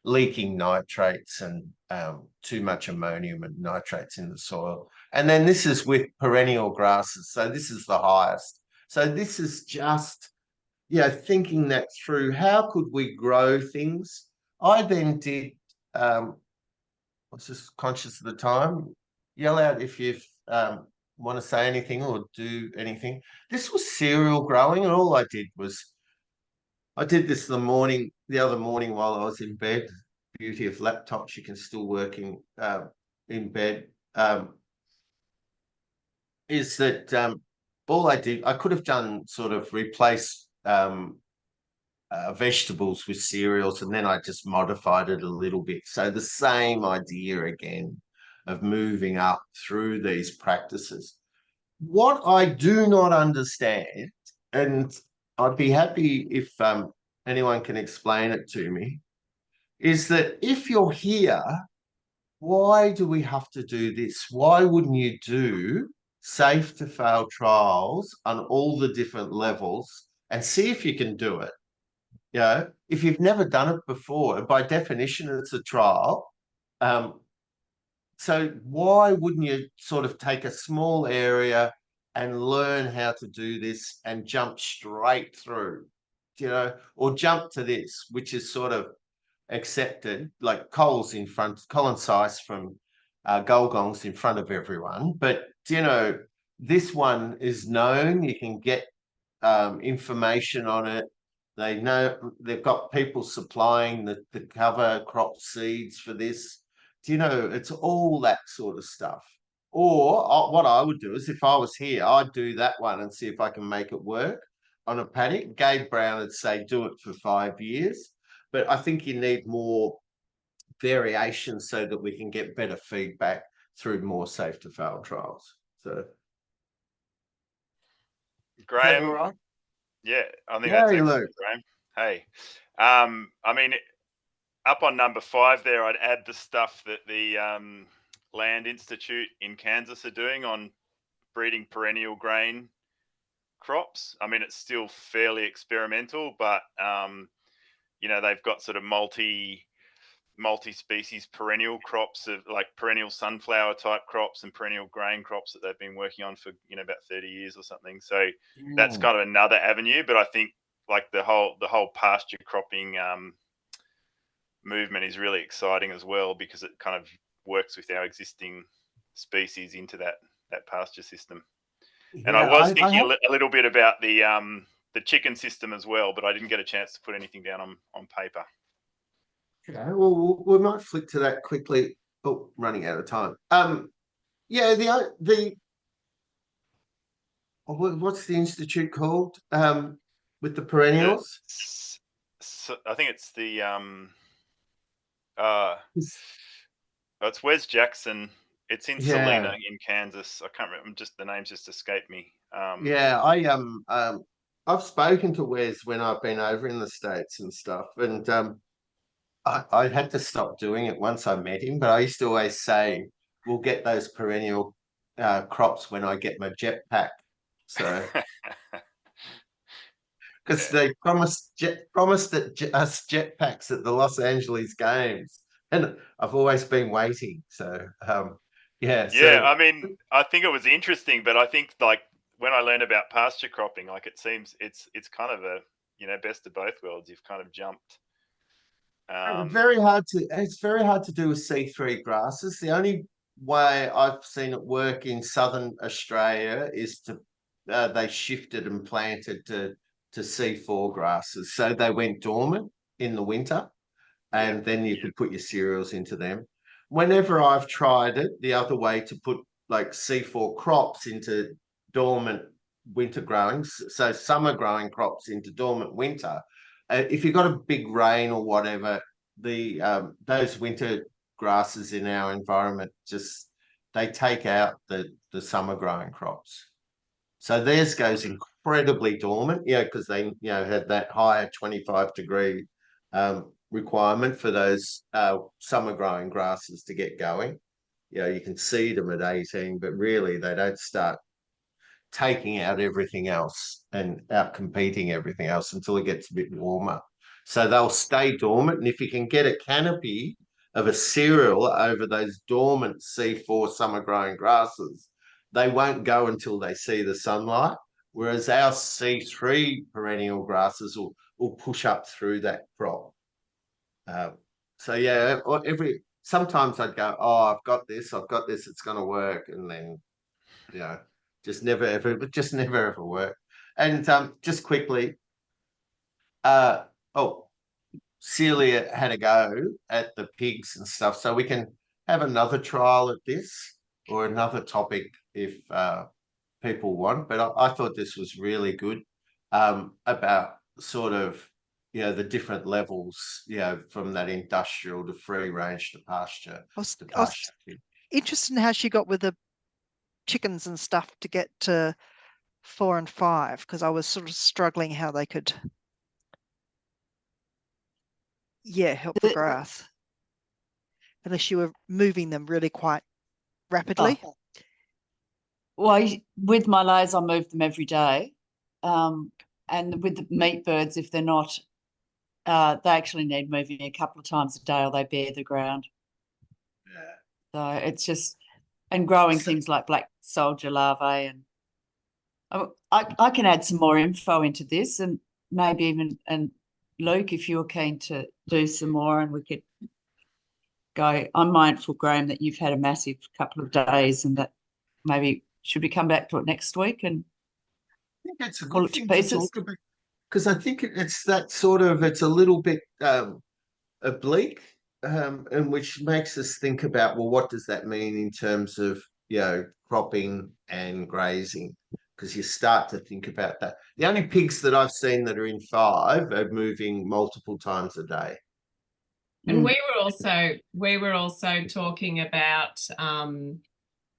leaking nitrates and too much ammonium and nitrates in the soil. And then this is with perennial grasses, so this is the highest. So this is just, you know, thinking that through. How could we grow things? I then did. I was just conscious of the time. Yell out if you want to say anything or do anything. This was cereal growing, and all I did was I did this the other morning while I was in bed. Beauty of laptops, you can still work in bed. Is that all I did? I could have done sort of replace vegetables with cereals, and then I just modified it a little bit. So the same idea again of moving up through these practices. What I do not understand, and I'd be happy if anyone can explain it to me, is that if you're here, why do we have to do this? Why wouldn't you do safe to fail trials on all the different levels and see if you can do it? You know, if you've never done it before, by definition, it's a trial. So why wouldn't you sort of take a small area and learn how to do this and jump straight through, you know, or jump to this, which is sort of accepted, like Colin Seiss from Gulgong's in front of everyone. But, you know, this one is known. You can get information on it. They know they've got people supplying the cover crop seeds for this. Do you know, it's all that sort of stuff. Or what I would do is if I was here, I'd do that one and see if I can make it work on a paddock. Gabe Brown would say do it for 5 years. But I think you need more variation so that we can get better feedback through more safe to fail trials. So, Graham, all right? Yeah, I think that's excellent, Graham. Hey, I mean, up on number 5 there, I'd add the stuff that the Land Institute in Kansas are doing on breeding perennial grain crops. I mean, it's still fairly experimental, but you know, they've got sort of multi-species perennial crops of like perennial sunflower type crops and perennial grain crops that they've been working on for, you know, about 30 years or something. So that's kind of another avenue. But I think like the whole pasture cropping movement is really exciting as well, because it kind of works with our existing species into that pasture system. And yeah, I was thinking a little bit about the chicken system as well, but I didn't get a chance to put anything down on paper. Okay, well, we might flick to that quickly. Oh, running out of time. Yeah, what's the institute called? With the perennials? I think it's the it's Wes Jackson. It's in Salina in Kansas. I can't remember. The names just escaped me. Yeah, I've spoken to Wes when I've been over in the States and stuff, and I had to stop doing it once I met him, but I used to always say, we'll get those perennial crops when I get my jetpack. So, because they promised us jetpacks at the Los Angeles Games, and I've always been waiting. So, yeah. Yeah, So, I mean, I think it was interesting, but I think like when I learned about pasture cropping, like it seems it's kind of a, you know, best of both worlds. You've kind of jumped. it's very hard to do with C3 grasses. The only way I've seen it work in southern Australia is to they shifted and planted to C4 grasses. So they went dormant in the winter, and then you could put your cereals into them. Whenever I've tried it, the other way to put like C4 crops into dormant winter growing, so summer growing crops into dormant winter. If you've got a big rain or whatever, the those winter grasses in our environment just they take out the summer growing crops. So theirs goes incredibly dormant, because they had that higher 25-degree requirement for those summer growing grasses to get going. You can seed them at 18, but really they don't start taking out everything else and out competing everything else until it gets a bit warmer. So they'll stay dormant. And if you can get a canopy of a cereal over those dormant C4 summer growing grasses, they won't go until they see the sunlight. Whereas our C3 perennial grasses will push up through that crop. So yeah, sometimes I'd go, oh, I've got this, it's going to work, and then just never ever work. And just quickly, Celia had a go at the pigs and stuff, so we can have another trial at this or another topic if people want. But I thought this was really good about sort of the different levels, from that industrial to free range to pasture. I was interested in how she got with the chickens and stuff to get to 4 and 5, because I was sort of struggling how they could help the grass, unless you were moving them really quite rapidly. Well, with my layers, I move them every day. And with the meat birds, if they're not, they actually need moving a couple of times a day or they bear the ground. Yeah. So it's just, and growing things like black soldier larvae. And I can add some more info into this, and maybe even, and Luke, if you're keen to do some more, and we could go. I'm mindful, Graham, that you've had a massive couple of days, and that maybe should we come back to it next week and I think it's a pull good it to thing to pieces? talk about, because I think it's that sort of, it's a little bit oblique, and which makes us think about, well, what does that mean in terms of cropping and grazing? Because you start to think about that. The only pigs that I've seen that are in 5 are moving multiple times a day. And we were also talking about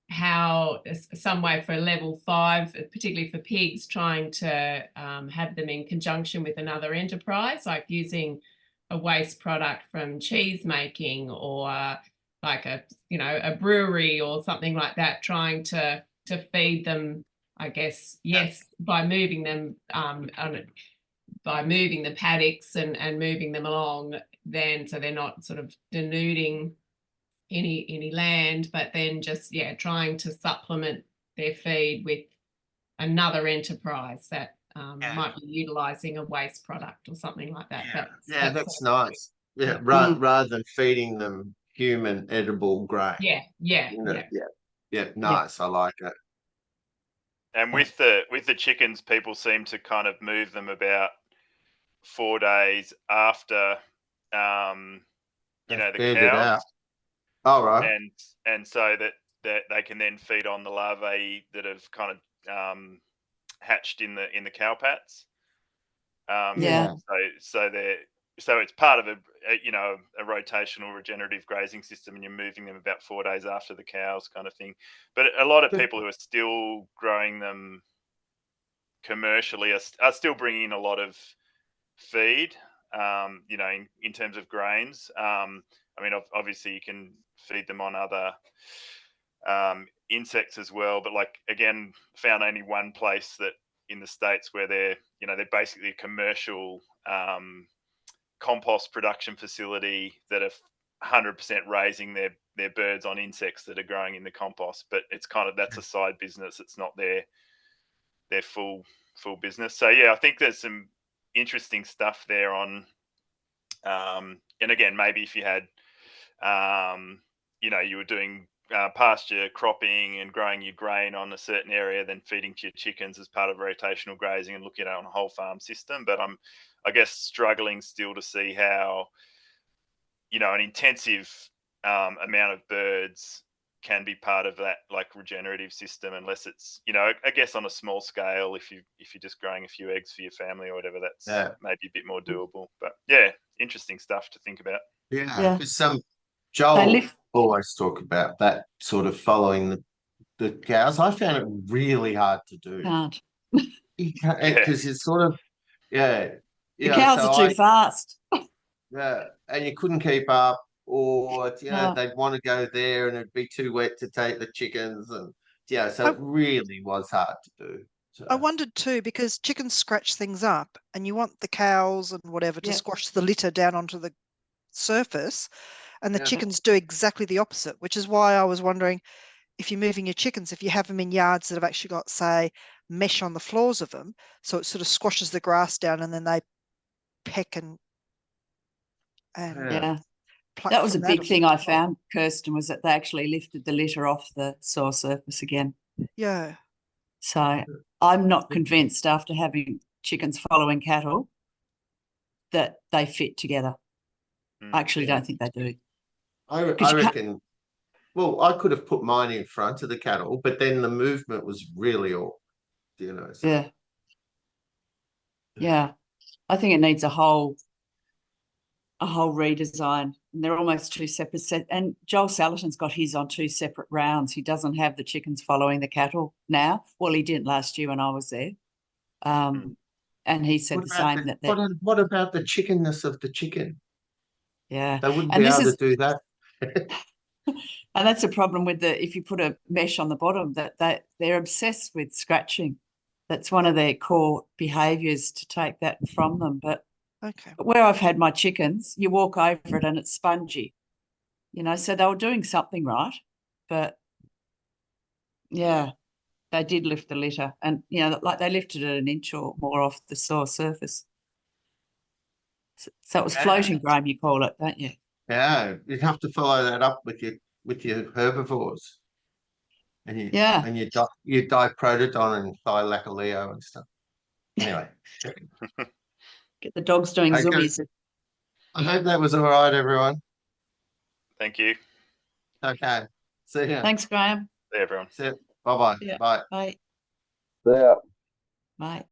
how some way for level 5, particularly for pigs, trying to have them in conjunction with another enterprise, like using a waste product from cheese making, or like a brewery or something like that, trying to feed them, I guess, yes, by moving them by moving the paddocks and moving them along, then so they're not sort of denuding any land, but then just trying to supplement their feed with another enterprise that might be utilizing a waste product or something like that. That's nice. Rather than feeding them human edible grain. Nice. I like it. And with the chickens, people seem to kind of move them about 4 days after the cows. All right. And so that they can then feed on the larvae that have kind of hatched in the cow pats. So it's part of a rotational regenerative grazing system, and you're moving them about 4 days after the cows, kind of thing. But a lot of people who are still growing them commercially are still bringing in a lot of feed, you know, in terms of grains. I mean, obviously you can feed them on other insects as well, but like, again, found only one place that in the States where they're basically a commercial compost production facility that are 100% raising their birds on insects that are growing in the compost. But it's kind of, that's a side business. It's not their full business. So yeah, I think there's some interesting stuff there on, and again, maybe if you had, you know, you were doing pasture cropping and growing your grain on a certain area, then feeding to your chickens as part of rotational grazing and looking at it on a whole farm system. But I'm, I guess, struggling still to see how, you know, an intensive amount of birds can be part of that like regenerative system, unless it's, you know, I guess on a small scale, if you're just growing a few eggs for your family or whatever, that's maybe a bit more doable. But yeah, interesting stuff to think about. Yeah, because Joel always talk about that sort of following the cows. I found it really hard to do. Can't. Because it's sort of, The cows are too fast. Yeah, and you couldn't keep up, or you know, they'd want to go there and it'd be too wet to take the chickens, and yeah, so it really was hard to do. So. I wondered too, because chickens scratch things up and you want the cows and whatever to squash the litter down onto the surface, and the chickens do exactly the opposite, which is why I was wondering, if you're moving your chickens, if you have them in yards that have actually got, say, mesh on the floors of them, so it sort of squashes the grass down and then they peck and that was a big thing I found, Kirsten, was that they actually lifted the litter off the soil surface again. Yeah. So I'm not convinced, after having chickens following cattle, that they fit together. I actually don't think they do. I reckon, well, I could have put mine in front of the cattle, but then the movement was really all, you know. So. Yeah. I think it needs a whole redesign. And they're almost two separate sets. And Joel Salatin's got his on two separate rounds. He doesn't have the chickens following the cattle now. Well, he didn't last year when I was there. And he said the same. What about the chickenness of the chicken? Yeah. They wouldn't be able to do that. And that's a problem with if you put a mesh on the bottom, that they're obsessed with scratching. That's one of their core behaviours, to take that from them. But where I've had my chickens, you walk over it and it's spongy, you know, so they were doing something right. But yeah, they did lift the litter, and, you know, like they lifted it an inch or more off the soil surface. So it was floating grain, you call it, don't you? Yeah, you'd have to follow that up with your herbivores. And you diprotodon and thylaccoleo and stuff. Anyway. Get the dogs doing zoomies. I hope that was all right, everyone. Thank you. Okay. See ya. Thanks, Graham. See you, everyone. See ya. Bye-bye. Yeah. Bye. Bye. Yeah. Bye.